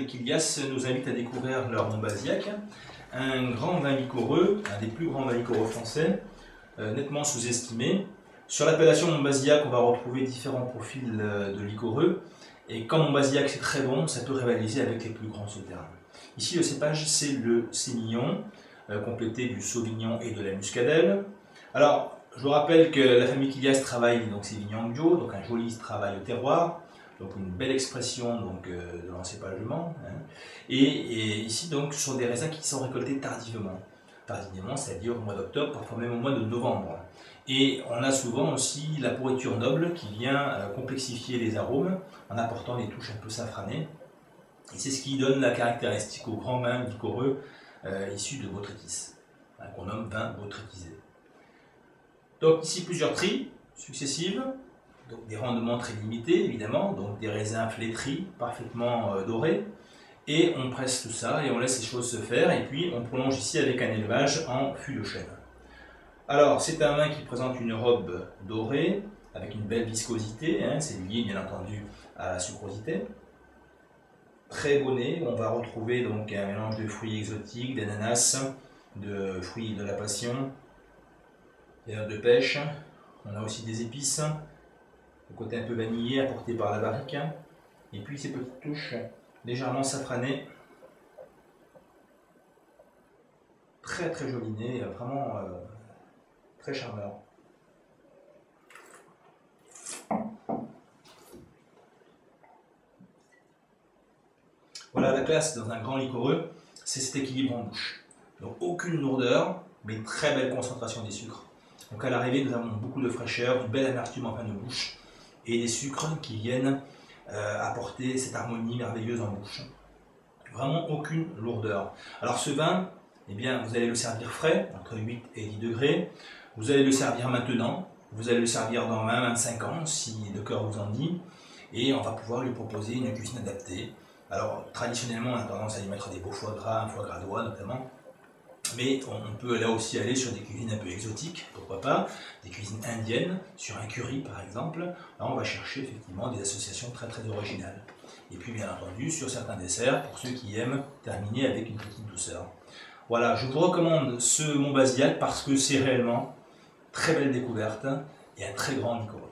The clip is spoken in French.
Kilias nous invite à découvrir leur Montbazillac, un grand vin liquoreux, un des plus grands vins liquoreux français, nettement sous-estimé. Sur l'appellation Montbazillac, on va retrouver différents profils de liquoreux, et quand Montbazillac c'est très bon, ça peut rivaliser avec les plus grands sauternes. Ici, le cépage, c'est le sémillon, complété du sauvignon et de la muscadelle. Alors, je vous rappelle que la famille Kilias travaille donc ces vignes en bio, donc un joli travail au terroir, donc une belle expression donc, de l'encépagement. Hein. Et ici, donc, ce sont des raisins qui sont récoltés tardivement. Tardivement, c'est-à-dire au mois d'octobre, parfois même au mois de novembre. Et on a souvent aussi la pourriture noble qui vient complexifier les arômes en apportant des touches un peu safranées. Et c'est ce qui donne la caractéristique au grand vin liquoreux issu de botrytis, hein, qu'on nomme vin botrytisé. Donc ici plusieurs tris successives, donc des rendements très limités évidemment, donc des raisins flétris, parfaitement dorés, et on presse tout ça et on laisse les choses se faire, et puis on prolonge ici avec un élevage en fût de chêne. Alors c'est un vin qui présente une robe dorée, avec une belle viscosité, hein, c'est lié bien entendu à la sucrosité. Très beau nez, on va retrouver donc un mélange de fruits exotiques, d'ananas, de fruits de la passion, des notes de pêche. On a aussi des épices, le côté un peu vanillé apporté par la barrique, et puis ces petites touches légèrement safranées. Très très joli nez, vraiment très charmeur. Voilà la classe dans un grand liquoreux, c'est cet équilibre en bouche. Donc aucune lourdeur, mais une très belle concentration des sucres. Donc à l'arrivée, nous avons beaucoup de fraîcheur, une belle amertume en fin de bouche, et des sucres qui viennent apporter cette harmonie merveilleuse en bouche. Vraiment aucune lourdeur. Alors ce vin, eh bien, vous allez le servir frais, entre 8 et 10 degrés. Vous allez le servir maintenant, vous allez le servir dans 20-25 ans, si le cœur vous en dit, et on va pouvoir lui proposer une cuisine adaptée. Alors, traditionnellement, on a tendance à y mettre des beaux foie gras, un foie gras d'oie notamment, mais on peut là aussi aller sur des cuisines un peu exotiques, pourquoi pas, des cuisines indiennes, sur un curry par exemple. Là, on va chercher effectivement des associations très très originales. Et puis bien entendu, sur certains desserts, pour ceux qui aiment terminer avec une petite douceur. Voilà, je vous recommande ce Montbazillac parce que c'est réellement très belle découverte et un très grand liquoreux.